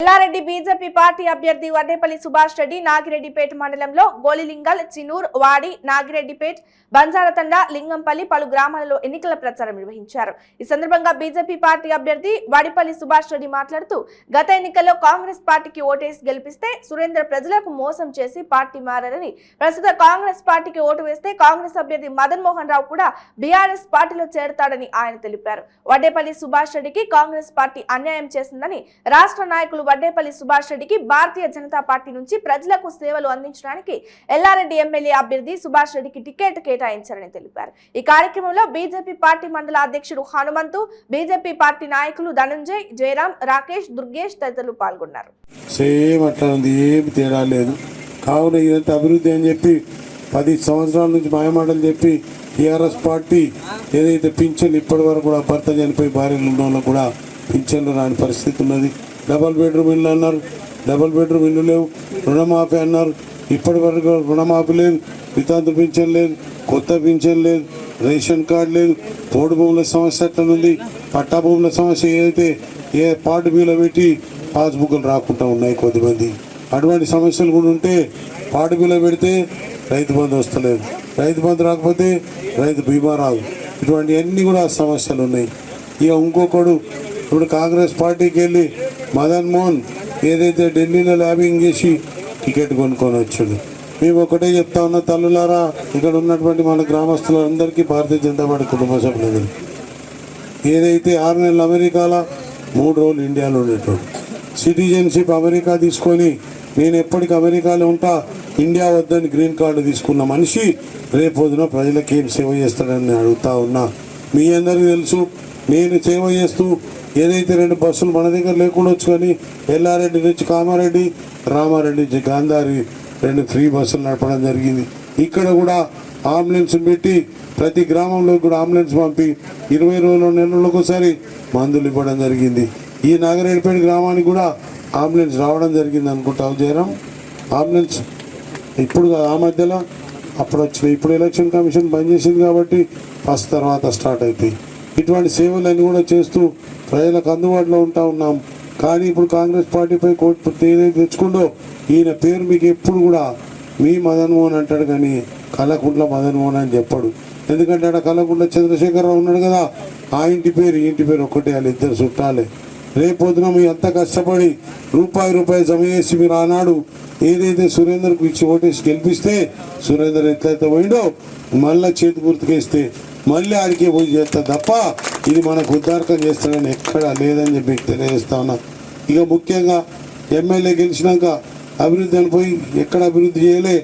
Yellareddy BJP party అభ్యర్థి వడ్డేపల్లి సుభాష్ రెడ్డి నాగిరెడ్డిపేట మండలంలో గోలిలింగల్, చినూర్, వాడి, నాగిరెడ్డిపేట్, బంజారతండ, లింగంపల్లి పలు గ్రామాలలో ఎన్నికల ప్రచారం నిర్వహించారు. ఈ సందర్భంగా బీజేపీ పార్టీ అభ్యర్థి వడ్డేపల్లి సుభాష్ రెడ్డి మాట్లాడుతూ, గత ఎన్నికల్లో కాంగ్రెస్ పార్టీకి ఓటేసి గెలిపిస్తే సురేందర్ ప్రజలకు మోసం చేసి పార్టీ మారారని, ప్రస్తుత కాంగ్రెస్ పార్టీకి ఓటు వేస్తే కాంగ్రెస్ అభ్యర్థి మదన్ మోహన్ రావు కూడా బీఆర్ఎస్ పార్టీలో చేరతాడని ఆయన తెలిపారు. వడ్డేపల్లి సుభాష్ రెడ్డికి కాంగ్రెస్ పార్టీ అన్యాయం చేసిందని రాష్ట్ర నాయకులు వడ్డేపల్లి సుభాష్ రెడ్డికి భారతీయ జనతా పార్టీ నుంచి ప్రజలకు సేవలు అందించడానికి ఎల్లారెడ్డి ఎమ్మెల్యే అభ్యర్థి సుభాష్ రెడ్డికి టికెట్ కేటాయించారని తెలిపారు. ఈ కార్యక్రమంలో బీజేపీ పార్టీ మండల అధ్యక్షుడు హనుమంతు, బీజేపీ పార్టీ నాయకులు ధనంజయ్, జయరాం, రాకేష్, దుర్గేష్ తదితరులు పాల్గొన్నారు. సేమ్ అట్లా ఏమి తేడా లేదు. కావున ఇదంతా అభివృద్ధి అని చెప్పి 10 సంవత్సరాల నుంచి మాయమాటలు చెప్పి టీఆర్ఎస్ పార్టీ ఏదైతే పింఛన్లు ఇప్పటి వరకు కూడా భర్త చనిపోయి భార్యలు ఉన్న వాళ్ళకు కూడా పింఛన్లు రాని పరిస్థితి ఉన్నది. డబల్ బెడ్రూమ్ ఇల్లు అన్నారు, డబల్ బెడ్రూమ్ ఇల్లు లేవు. రుణమాఫీ అన్నారు, ఇప్పటి వరకు రుణమాఫీ లేదు. వితాంతు పింఛన్ లేదు, కొత్త పింఛన్ లేదు, రేషన్ కార్డు లేదు. పోడు భూముల సమస్య ఎట్లనుంది, పట్టా భూముల సమస్య ఏదైతే ఏ పాటు బిలో పెట్టి పాస్బుక్లు రాకుండా ఉన్నాయి కొద్దిమంది. అటువంటి సమస్యలు కూడా ఉంటే పాటు బిలో పెడితే రైతు బంధు వస్తలేదు, రైతు బంధు రాకపోతే రైతు బీమా రాదు. ఇటువంటివన్నీ కూడా సమస్యలు ఉన్నాయి. ఇక ఇంకొకడు ఇప్పుడు కాంగ్రెస్ పార్టీకి వెళ్ళి మదన్ మోహన్ ఏదైతే ఢిల్లీలో ల్యాబింగ్ చేసి టికెట్ కొనుక్కొని వచ్చాడు. మేము ఒకటే చెప్తా ఉన్న తల్లులారా, ఇక్కడ ఉన్నటువంటి మన గ్రామస్తులందరికీ భారతీయ జనతా పార్టీ కుటుంబ సభ్యులు ఏదైతే 6 నెలలు అమెరికాలో 3 రోజులు ఇండియాలో ఉండేటోడు సిటిజన్షిప్ అమెరికా తీసుకొని నేను ఎప్పటికీ అమెరికాలో ఉంటా, ఇండియా వద్దని గ్రీన్ కార్డు తీసుకున్న మనిషి రేపొద్దున ప్రజలకు ఏం సేవ చేస్తాడని అడుగుతా ఉన్నా. మీ అందరికీ తెలుసు, నేను సేవ చేస్తూ ఏదైతే 2 బస్సులు మన దగ్గర లేకుండా వచ్చు కానీ ఎల్లారెడ్డి నుంచి కామారెడ్డి, రామారెడ్డి నుంచి గాంధారి 2 ఫ్రీ బస్సులు నడపడం జరిగింది. ఇక్కడ కూడా అంబులెన్స్ పెట్టి ప్రతి గ్రామంలో కూడా అంబులెన్స్ పంపి 20 రోజుల నెలలకు ఒకసారి మందులు ఇవ్వడం జరిగింది. ఈ నాగిరెడ్డిపేట గ్రామానికి కూడా అంబులెన్స్ రావడం జరిగింది అనుకుంటావు జయరాం. అంబులెన్స్ ఇప్పుడు ఆ మధ్యలో అప్పుడు వచ్చినాయి. ఇప్పుడు ఎలక్షన్ కమిషన్ బంద్ చేసింది కాబట్టి ఫస్ట్ తర్వాత స్టార్ట్ అవుతాయి. ఇటువంటి సేవలన్నీ కూడా చేస్తూ ప్రజలకు అందుబాటులో ఉంటా ఉన్నాం. కానీ ఇప్పుడు కాంగ్రెస్ పార్టీపై కోర్టు ఏదైతే తెచ్చుకుందో ఈయన పేరు మీకు ఎప్పుడు కూడా మీ మదన్ మోహన్ అంటాడు కానీ కల్లకుంట్ల మదన్ మోహన్ అని చెప్పాడు. ఎందుకంటే అక్కడ కల్లకుంట్ల చంద్రశేఖరరావు ఉన్నాడు కదా, ఆ ఇంటి పేరు ఈ ఇంటి పేరు ఒక్కటే, వాళ్ళు ఇద్దరు చుట్టాలే. రేపొద్దున మీ అంత కష్టపడి రూపాయి జమ చేసి మీరు ఆనాడు ఏదైతే సురేందర్కు ఇచ్చి ఓటేసి గెలిపిస్తే సురేందర్ ఎట్లయితే పోయిండో మళ్ళీ చేతి గుర్తుకేస్తే మళ్ళీ ఆడికే పోయి చేస్తా తప్ప ఇది మనకు ఉద్ధారకం చేస్తాడని ఎక్కడా లేదని చెప్పి తెలియజేస్తా ఉన్నా. ఇక ముఖ్యంగా ఎమ్మెల్యే గెలిచినాక అభివృద్ధి అనిపోయి ఎక్కడ అభివృద్ధి చేయలే.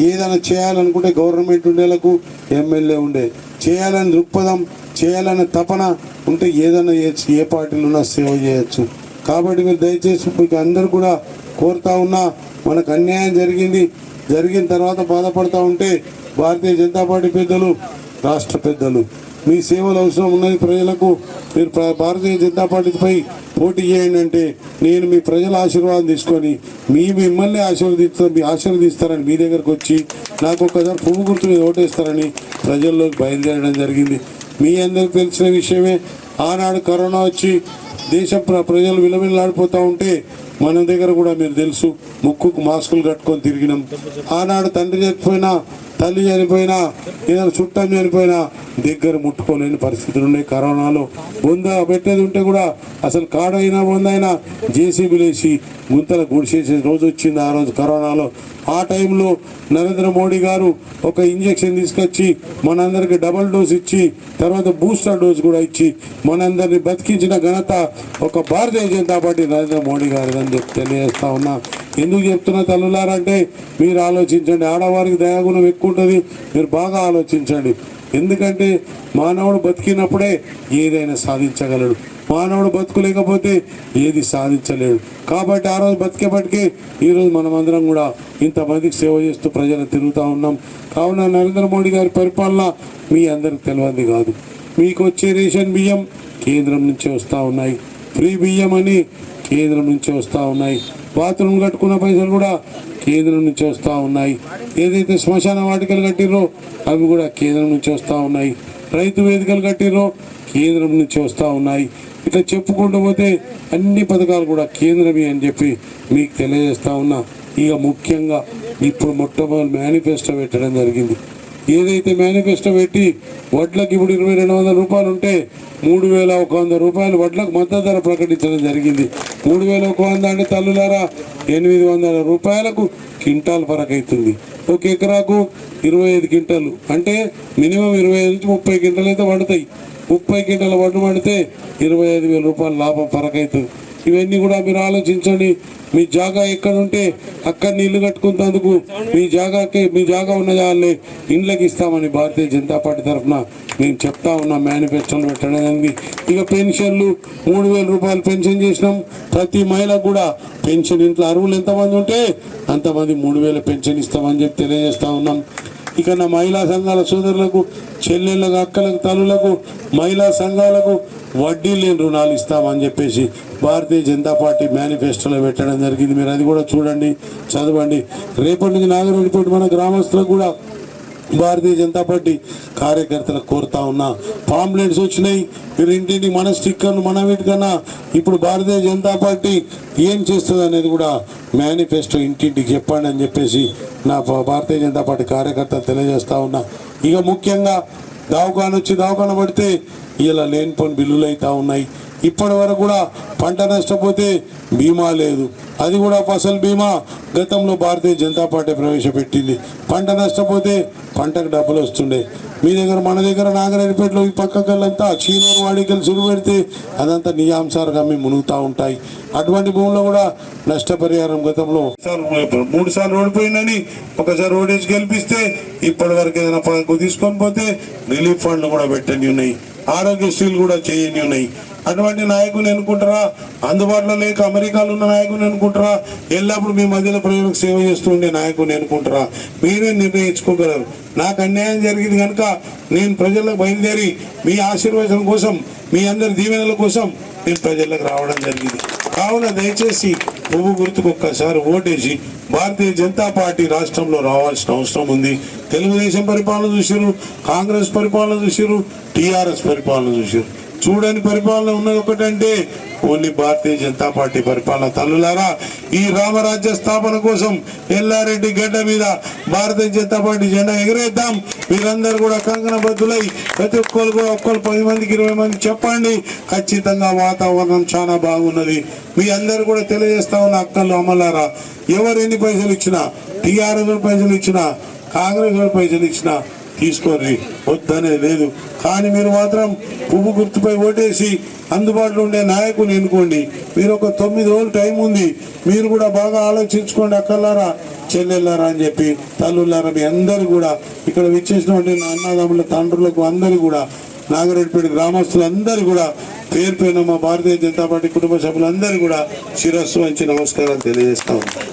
ఏదైనా చేయాలనుకుంటే గవర్నమెంట్ ఉండేలకు ఎమ్మెల్యే ఉండే, చేయాలని దృక్పథం చేయాలనే తపన ఉంటే ఏదైనా చేయొచ్చు, ఏ పార్టీలో ఉన్నా సేవ చేయొచ్చు. కాబట్టి మీరు దయచేసి మీకు అందరూ కూడా కోరుతా ఉన్నా, మనకు అన్యాయం జరిగిన తర్వాత బాధపడుతూ ఉంటే భారతీయ జనతా పార్టీ పెద్దలు, రాష్ట్ర పెద్దలు మీ సేవలు అవసరం ఉన్నది ప్రజలకు. మీరు భారతీయ జనతా పార్టీపై పోటీ చేయండి అంటే నేను మీ ప్రజల ఆశీర్వాదం తీసుకొని మిమ్మల్ని ఆశీర్వదిస్తారని మీ దగ్గరకు వచ్చి నాకు ఒక్కసారి పువ్వు గుర్తు మీద ఓటేస్తారని ప్రజల్లోకి బయలుదేరడం జరిగింది. మీ అందరికి తెలిసిన విషయమే, ఆనాడు కరోనా వచ్చి దేశం ప్రజలు విలవిల్లాడిపోతూ ఉంటే మన దగ్గర కూడా మీరు తెలుసు ముక్కుకు మాస్కులు కట్టుకొని తిరిగినాం. ఆనాడు తండ్రి చనిపోయినా, తల్లి చనిపోయినా, ఏదైనా చుట్టం చనిపోయినా దగ్గర ముట్టుకోలేని పరిస్థితులు ఉన్నాయి. కరోనాలో బొంద పెట్టేది ఉంటే కూడా అసలు కాడైనా బొందైనా జేసీబీలు వేసి గుంతలు గుడిసేసే రోజు వచ్చింది ఆ రోజు కరోనాలో. ఆ టైంలో నరేంద్ర మోడీ గారు ఒక ఇంజక్షన్ తీసుకొచ్చి మనందరికి డబల్ డోస్ ఇచ్చి తర్వాత బూస్టర్ డోస్ కూడా ఇచ్చి మనందరినీ బతికించిన ఘనత ఒక భారతీయ జనతా పార్టీ నరేంద్ర మోడీ గారు అని చెప్పి తెలియజేస్తా ఉన్నా. ఎందుకు చెప్తున్నా తల్లులారంటే మీరు ఆలోచించండి, ఆడవారికి దయాగుణం ఎక్కువ ఉంటుంది, మీరు బాగా ఆలోచించండి. ఎందుకంటే మానవుడు బతికినప్పుడే ఏదైనా సాధించగలడు, మానవుడు బతుకులేకపోతే ఏది సాధించలేడు. కాబట్టి ఆ రోజు బతికేపటికే ఈరోజు మనమందరం కూడా ఇంతమందికి సేవ చేస్తూ ప్రజలు తిరుగుతూ ఉన్నాం. కావున నరేంద్ర మోడీ గారి పరిపాలన మీ అందరికి తెలియంది కాదు. మీకు వచ్చే రేషన్ బియ్యం కేంద్రం నుంచి వస్తూ ఉన్నాయి, ఫ్రీ బియ్యం అని కేంద్రం నుంచి వస్తూ ఉన్నాయి, బాత్రూమ్ కట్టుకున్న పైసలు కూడా కేంద్రం నుంచి వస్తూ ఉన్నాయి, ఏదైతే శ్మశాన వాటికలు కట్టిర్రో అవి కూడా కేంద్రం నుంచి వస్తూ ఉన్నాయి, రైతు వేదికలు కట్టిర్రో కేంద్రం నుంచి వస్తూ ఉన్నాయి. ఇట్లా చెప్పుకుంటూ పోతే అన్ని పథకాలు కూడా కేంద్రమే అని చెప్పి మీకు తెలియజేస్తా ఉన్నా. ఇక ముఖ్యంగా ఇప్పుడు మొట్టమొదటి మేనిఫెస్టో పెట్టడం జరిగింది. ఏదైతే మేనిఫెస్టో పెట్టి వడ్లకు ఇప్పుడు 2200 రూపాయలు ఉంటే 3100 రూపాయలు వడ్లకు మద్దతు ధర ప్రకటించడం జరిగింది. 3100 అంటే తల్లులారా 800 రూపాయలకు క్వింటాల్ ఫరక్ అవుతుంది. ఒక ఎకరాకు 25 క్వింటాలు అంటే మినిమం 25 నుంచి 30 క్వింటాలు అయితే పడతాయి. 30 క్వింటాల వడ్డు పడితే 25,000 రూపాయలు లాభం ఫరక్ అవుతుంది. ఇవన్నీ కూడా మీరు ఆలోచించండి. మీ జాగా ఎక్కడ ఉంటే అక్కడ నీళ్లు కట్టుకున్నందుకు మీ జాగా ఉన్న జాగాలే ఇండ్లకి ఇస్తామని భారతీయ జనతా పార్టీ తరఫున మేము చెప్తా ఉన్నాం. మేనిఫెస్టోలు పెట్టడం జరిగింది. ఇక పెన్షన్లు 3,000 రూపాయలు పెన్షన్ చేసినాం. ప్రతి మహిళకు కూడా పెన్షన్, ఇంట్లో అరువులు ఎంతమంది ఉంటే అంతమంది 3,000 పెన్షన్ ఇస్తామని చెప్పి తెలియజేస్తా ఉన్నాం. ఇక నా మహిళా సంఘాల సోదరులకు, చెల్లెళ్ళకు, అక్కలకు, తల్లులకు, మహిళా సంఘాలకు వడ్డీ లేని రుణాలు ఇస్తామని చెప్పేసి భారతీయ జనతా పార్టీ మేనిఫెస్టోలో పెట్టడం జరిగింది. మీరు అది కూడా చూడండి, చదవండి. రేపటి నుంచి నాగరెడ్డిపేట మన గ్రామస్తులకు కూడా భారతీయ జనతా పార్టీ కార్యకర్తలకు కోరుతా ఉన్నా. పాంప్లెట్స్ వచ్చినాయి. మీరు ఇంటింటి మన స్టిక్కర్లు మన వీటికన్నా ఇప్పుడు భారతీయ జనతా పార్టీ ఏం చేస్తుంది అనేది కూడా మేనిఫెస్టో ఇంటింటికి చెప్పండి అని చెప్పేసి నా భారతీయ జనతా పార్టీ కార్యకర్తలు తెలియజేస్తా ఉన్నా. ఇక ముఖ్యంగా దవాఖాన పడితే ఇలా లేనిపోని బిల్లులు అవుతా ఉన్నాయి. ఇప్పటి వరకు కూడా పంట నష్టపోతే బీమా లేదు. అది కూడా ఫసల్ బీమా గతంలో భారతీయ జనతా పార్టీ ప్రవేశపెట్టింది. పంట నష్టపోతే పంటకు డబ్బులు వస్తుండే. మీ దగ్గర మన దగ్గర నాగరెడ్డిపేటలో ఈ పక్కకెళ్ళంతా చీనూరు వాడికలు సురు పెడితే అదంతా నియామసారుగా మేము మునుగుతూ ఉంటాయి. అటువంటి భూముల్లో కూడా నష్టపరిహారం గతంలో 3 సార్లు ఓడిపోయిందని ఒకసారి ఓడేసి గెలిపిస్తే ఇప్పటి వరకు ఏదైనా తీసుకొని పోతే రిలీఫ్ ఫండ్లు కూడా పెట్టని ఉన్నాయి, ఆరోగ్యశ్రీలు కూడా చేయని ఉన్నాయి. అటువంటి నాయకులు ఎన్నుకుంటారా? అందుబాటులో లేక అమెరికాలో ఉన్న నాయకులు ఎన్నుకుంటారా? ఎల్లప్పుడు మీ మధ్యలో ప్రజలకు సేవ చేస్తూ ఉండే నాయకులు ఎన్నుకుంటారా? మీరే నిర్ణయించుకోగలరు. నాకు అన్యాయం జరిగింది కనుక నేను ప్రజలకు బయలుదేరి మీ ఆశీర్వాదం కోసం, మీ అందరి దీవెనల కోసం నేను ప్రజలకు రావడం జరిగింది. కావున దయచేసి పువ్వు గుర్తుకు ఒక్కసారి ఓటేసి భారతీయ జనతా పార్టీ రాష్ట్రంలో రావాల్సిన అవసరం ఉంది. తెలుగుదేశం పరిపాలన చూసిరు, కాంగ్రెస్ పరిపాలన చూసిరు, టీఆర్ఎస్ పరిపాలన చూసిరు. చూడని పరిపాలన ఉన్నది ఒకటంటే ఓన్లీ భారతీయ జనతా పార్టీ పరిపాలన. తల్లులారా, ఈ రామరాజ్య స్థాపన కోసం ఎల్లారెడ్డి గడ్డ మీద భారతీయ జనతా పార్టీ జెండా ఎగరేద్దాం. మీరందరూ కూడా కంకణబద్దులై ప్రతి ఒక్కరు కూడా 10 మందికి 20 మంది చెప్పండి. ఖచ్చితంగా వాతావరణం చాలా బాగున్నది. మీ అందరూ కూడా తెలియజేస్తా ఉన్న అక్కలు, అమ్మలారా, ఎవరు ఎన్ని పైసలు ఇచ్చినా, టీఆర్ఎస్ పైసలు ఇచ్చినా, కాంగ్రెస్ పైసలు ఇచ్చినా తీసుకోండి, వద్దనే లేదు. కానీ మీరు మాత్రం పువ్వు గుర్తుపై ఓటేసి అందుబాటులో ఉండే నాయకుని ఎన్నుకోండి. మీరు ఒక 9 రోజులు టైం ఉంది. మీరు కూడా బాగా ఆలోచించుకోండి అక్కలారా, చెల్లెళ్ళారా అని చెప్పి, తల్లులారా, మీ అందరూ కూడా ఇక్కడ విచ్చేసినటువంటి నా అన్నదమ్ముల తండ్రులకు అందరూ కూడా, నాగరెడ్డిపేట గ్రామస్తులందరూ కూడా పేరు పైన మా భారతీయ జనతా పార్టీ కుటుంబ సభ్యులందరూ కూడా శిరస్సు వంచి నమస్కారాలు తెలియజేస్తా ఉన్నాం.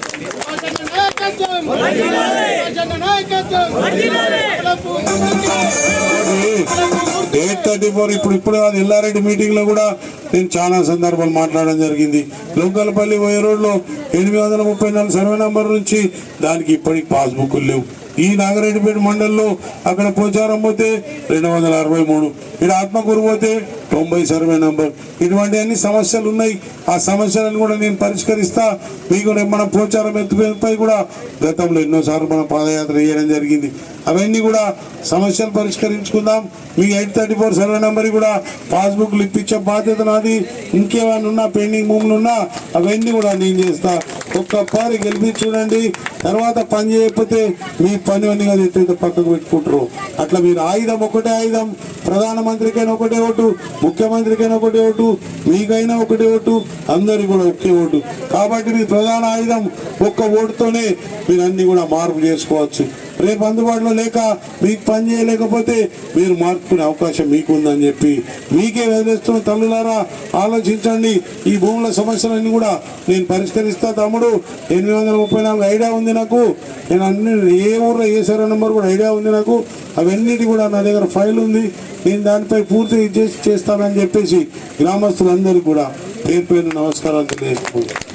8:34 ఇప్పుడు అది ఎల్లారెడ్డి మీటింగ్ లో కూడా నేను చాలా సందర్భాలు మాట్లాడడం జరిగింది. లొంగలపల్లి పోయే రోడ్లో 834 సర్వే నంబర్ నుంచి దానికి ఇప్పటికి పాస్బుక్లు లేవు. ఈ నాగరెడ్డిపేట మండలంలో అక్కడ పోచారం పోతే 263, ఇక్కడ ఆత్మకూరు పోతే 90 సర్వే నంబర్. ఇటువంటి అన్ని సమస్యలు ఉన్నాయి. ఆ సమస్యలను కూడా నేను పరిష్కరిస్తా. మీకు మన పోచారం ఎత్తుపై కూడా గతంలో ఎన్నోసార్లు మనం పాదయాత్ర చేయడం జరిగింది. అవన్నీ కూడా సమస్యలు పరిష్కరించుకుందాం. మీ 834 సర్వే నెంబర్ కూడా పాస్బుక్లు ఇప్పించే బాధ్యత నాది. ఇంకేమైనా ఉన్నా, పెండింగ్ భూములు ఉన్నా అవన్నీ కూడా నేను చేస్తా. ఒక్కసారి గెలిపి చూడండి. తర్వాత పని చేయకపోతే మీ పని అన్ని కదా ఎట్లయితే పక్కకు పెట్టుకుంటారు. అట్లా మీరు ఆయుధం ఒకటే ఆయుధం. ప్రధానమంత్రికైనా ఒకటే ఓటు, ముఖ్యమంత్రికైనా ఒకటే ఓటు, మీకైనా ఒకటే ఓటు, అందరికి కూడా ఒకే ఓటు. కాబట్టి మీ ప్రధాన ఆయుధం ఒక్క ఓటుతోనే మీరు అన్ని కూడా మార్పు చేసుకోవచ్చు. రేపు అందుబాటులో లేక మీకు పని చేయలేకపోతే మీరు మార్పుకునే అవకాశం మీకు ఉందని చెప్పి మీకే వదిలేస్తున్న తల్లులారా, ఆలోచించండి. ఈ భూముల సమస్యలన్నీ కూడా నేను పరిష్కరిస్తా తమ్ముడు. 834 ఐడియా ఉంది నాకు. నేను అన్ని ఏ ఊర్లో ఏ సర్వే నెంబర్ కూడా ఐడియా ఉంది నాకు. అవన్నిటి కూడా నా దగ్గర ఫైల్ ఉంది. నేను దానిపై పూర్తి చేస్తానని చెప్పేసి గ్రామస్తులందరికీ కూడా పేరు పేరు నమస్కారాలు తెలియజేసుకుంటాను.